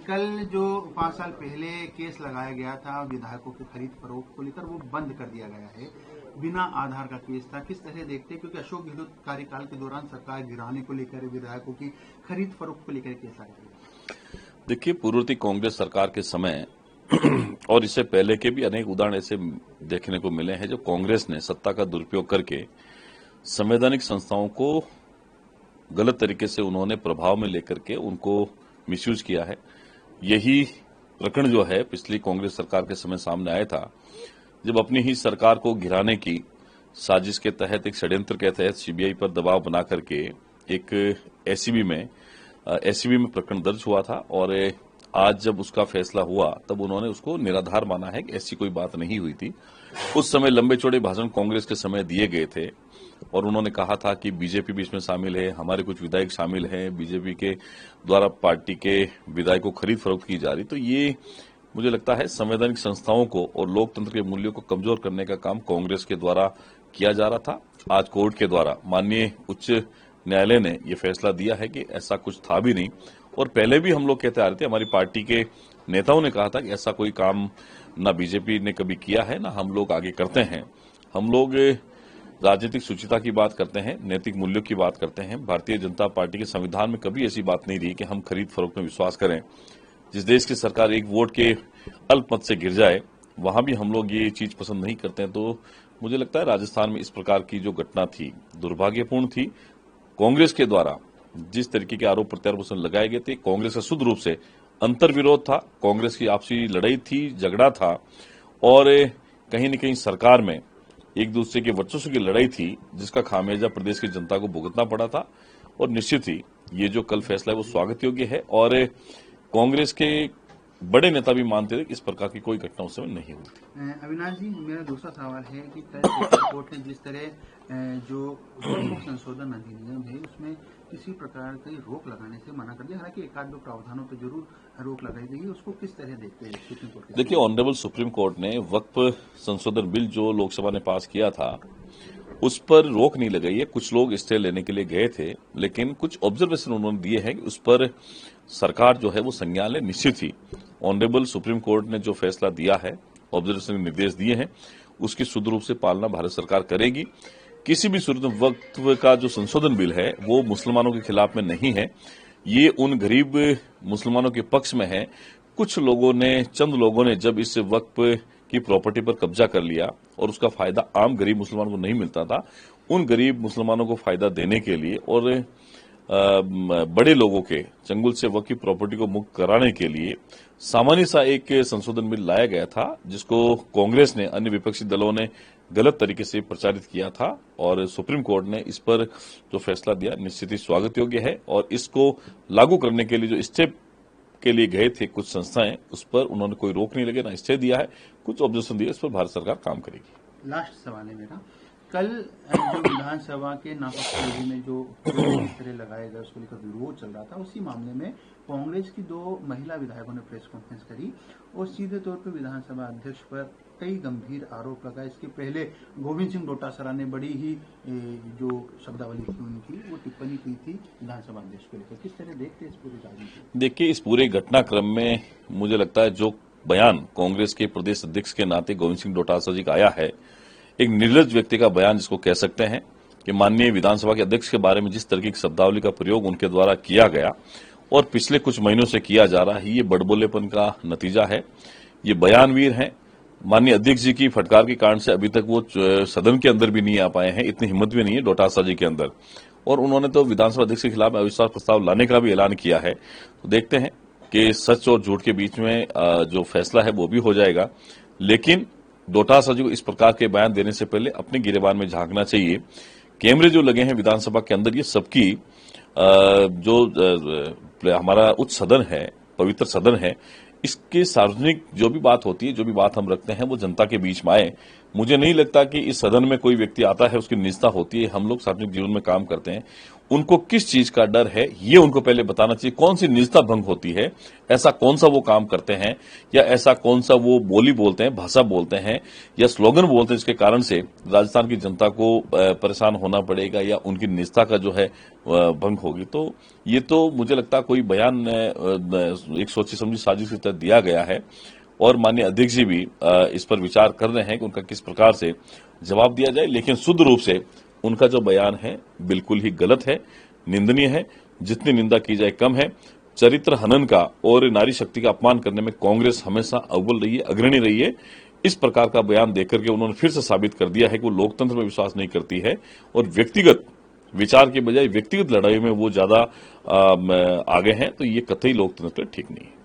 कल जो 5 साल पहले केस लगाया गया था विधायकों की खरीद फरोख्त को लेकर वो बंद कर दिया गया है, बिना आधार का केस था। किस तरह देखते हैं, क्योंकि अशोक गहलोत कार्यकाल के दौरान सरकार गिराने को लेकर विधायकों की खरीद फरोख्त को लेकर केस लगाया गया। देखिए, पूर्ववर्ती कांग्रेस सरकार के समय और इससे पहले के भी अनेक उदाहरण ऐसे देखने को मिले हैं जो कांग्रेस ने सत्ता का दुरुपयोग करके संवैधानिक संस्थाओं को गलत तरीके से उन्होंने प्रभाव में लेकर के उनको मिसयूज किया है। यही प्रकरण जो है पिछली कांग्रेस सरकार के समय सामने आया था, जब अपनी ही सरकार को गिराने की साजिश के तहत एक षड्यंत्र के तहत सीबीआई पर दबाव बना करके एक एसीबी में प्रकरण दर्ज हुआ था। और आज जब उसका फैसला हुआ तब उन्होंने उसको निराधार माना है कि ऐसी कोई बात नहीं हुई थी। उस समय लंबे चौड़े भाषण कांग्रेस के समय दिए गए थे और उन्होंने कहा था कि बीजेपी भी इसमें शामिल है, हमारे कुछ विधायक शामिल हैं, बीजेपी के द्वारा पार्टी के विधायकों को खरीद फरोख्त की जा रही। तो ये मुझे लगता है संवैधानिक संस्थाओं को और लोकतंत्र के मूल्यों को कमजोर करने का काम कांग्रेस के द्वारा किया जा रहा था। आज कोर्ट के द्वारा माननीय उच्च न्यायालय ने यह फैसला दिया है कि ऐसा कुछ था भी नहीं। और पहले भी हम लोग कहते आ रहे थे, हमारी पार्टी के नेताओं ने कहा था कि ऐसा कोई काम ना बीजेपी ने कभी किया है, ना हम लोग आगे करते हैं। हम लोग राजनीतिक शुचिता की बात करते हैं, नैतिक मूल्यों की बात करते हैं। भारतीय जनता पार्टी के संविधान में कभी ऐसी बात नहीं रही कि हम खरीद फरोख्त में विश्वास करें। जिस देश की सरकार एक वोट के अल्पमत से गिर जाए, वहां भी हम लोग ये चीज पसंद नहीं करते हैं। तो मुझे लगता है राजस्थान में इस प्रकार की जो घटना थी दुर्भाग्यपूर्ण थी। कांग्रेस के द्वारा जिस तरीके के आरोप प्रत्यारोप लगाए गए थे, कांग्रेस का शुद्ध रूप से अंतर्विरोध था, कांग्रेस की आपसी लड़ाई थी, झगड़ा था और कहीं न कहीं सरकार में एक दूसरे के वर्चस्व की लड़ाई थी, जिसका खामियाजा प्रदेश की जनता को भुगतना पड़ा था। और निश्चित ही ये जो कल फैसला है वो स्वागत योग्य है और कांग्रेस के बड़े नेता भी मानते थे कि इस प्रकार की कोई घटना उस समय नहीं हुई थी। अविनाश जी, मेरा दूसरा सवाल है कि कल सुप्रीम कोर्ट ने जिस तरह जो संशोधन अधिनियम है उसमें किसी प्रकार की रोक लगाने से मना कर दिया, हालांकि एक आध दो प्रावधानों पर जरूर रोक लगाई गई है, उसको किस तरह देखते हैं सुप्रीम कोर्ट? देखिए, ऑनरेबल सुप्रीम कोर्ट ने वक्फ संशोधन बिल जो लोकसभा ने पास किया था उस पर रोक नहीं लगाई है। कुछ लोग स्टे लेने के लिए गए थे, लेकिन कुछ ऑब्जर्वेशन उन्होंने दिए हैं कि उस पर सरकार जो है वो संज्ञान ले। निश्चित ही ऑनरेबल सुप्रीम कोर्ट ने जो फैसला दिया है, ऑब्जर्वेशन के निर्देश दिए हैं, उसकी शुद्ध रूप से पालना भारत सरकार करेगी। किसी भी सूरत में वक्फ का जो संशोधन बिल है वो मुसलमानों के खिलाफ में नहीं है, ये उन गरीब मुसलमानों के पक्ष में है। कुछ लोगों ने, चंद लोगों ने जब इस वक्फ की प्रॉपर्टी पर कब्जा कर लिया और उसका फायदा आम गरीब मुसलमानों को नहीं मिलता था, उन गरीब मुसलमानों को फायदा देने के लिए और बड़े लोगों के चंगुल से वक्फ की प्रॉपर्टी को मुक्त कराने के लिए सामान्य सा एक संशोधन बिल लाया गया था, जिसको कांग्रेस ने, अन्य विपक्षी दलों ने गलत तरीके से प्रचारित किया था। और सुप्रीम कोर्ट ने इस पर जो फैसला दिया निश्चित ही स्वागत योग्य है और इसको लागू करने के लिए जो स्टेप के लिए गए थे कुछ संस्थाएं, उस पर उन्होंने कोई रोक नहीं लगे, ना स्टे दिया है, कुछ ऑब्जर्वेशन दिया, इस पर भारत सरकार काम करेगी। लास्ट सवाल है मेरा, कल जो विधानसभा के नापसंदी में जो तरह लगाए गए उसको लेकर विरोध चल रहा था, उसी मामले में कांग्रेस की 2 महिला विधायकों ने प्रेस कॉन्फ्रेंस करी और सीधे तौर पर विधानसभा अध्यक्ष पर कई गंभीर आरोप लगाए। इसके पहले गोविंद सिंह डोटासरा ने बड़ी ही जो शब्दावली थी उनकी, वो टिप्पणी की थी विधानसभा अध्यक्ष को लेकर। किस तरह देखते हैं इस पूरी राजनीति? देखिए, इस पूरे घटनाक्रम में मुझे लगता है जो बयान कांग्रेस के प्रदेश अध्यक्ष के नाते गोविंद सिंह डोटासरा जी का आया है, एक निर्लज्ज व्यक्ति का बयान जिसको कह सकते हैं कि माननीय विधानसभा के अध्यक्ष के बारे में जिस तरह की शब्दावली का प्रयोग उनके द्वारा किया गया और पिछले कुछ महीनों से किया जा रहा है, ये बड़बोलेपन का नतीजा है। ये बयानवीर हैं। माननीय अध्यक्ष जी की फटकार के कारण से अभी तक वो सदन के अंदर भी नहीं आ पाए हैं, इतनी हिम्मत भी नहीं है डोटासरा जी के अंदर। और उन्होंने तो विधानसभा अध्यक्ष के खिलाफ अविश्वास प्रस्ताव लाने का भी ऐलान किया है। तो देखते हैं कि सच और झूठ के बीच में जो फैसला है वो भी हो जाएगा। लेकिन डोटासरा जी को इस प्रकार के बयान देने से पहले अपने गिरेबान में झांकना चाहिए। कैमरे जो लगे हैं विधानसभा के अंदर, ये सबकी जो हमारा उच्च सदन है, पवित्र सदन है, इसके सार्वजनिक जो भी बात होती है, जो भी बात हम रखते हैं, वो जनता के बीच में आए। मुझे नहीं लगता कि इस सदन में कोई व्यक्ति आता है उसकी निजता होती है। हम लोग सार्वजनिक जीवन में काम करते हैं उनको किस चीज का डर है ये उनको पहले बताना चाहिए। कौन सी निजता भंग होती है, ऐसा कौन सा वो काम करते हैं, या ऐसा कौन सा वो बोली बोलते हैं, भाषा बोलते हैं, या स्लोगन बोलते हैं जिसके कारण से राजस्थान की जनता को परेशान होना पड़ेगा या उनकी निजता का जो है भंग होगी। तो ये तो मुझे लगता है कोई बयान एक सोची समझी साजिश की तरह दिया गया है और माननीय अध्यक्ष जी भी इस पर विचार कर रहे हैं कि उनका किस प्रकार से जवाब दिया जाए। लेकिन शुद्ध रूप से उनका जो बयान है बिल्कुल ही गलत है, निंदनीय है, जितनी निंदा की जाए कम है। चरित्र हनन का और नारी शक्ति का अपमान करने में कांग्रेस हमेशा अव्वल रही है, अग्रणी रही है। इस प्रकार का बयान देकर के उन्होंने फिर से साबित कर दिया है कि वो लोकतंत्र में विश्वास नहीं करती है और व्यक्तिगत विचार के बजाय व्यक्तिगत लड़ाई में वो ज्यादा आगे हैं। तो ये कतई लोकतंत्र के लिए ठीक नहीं है।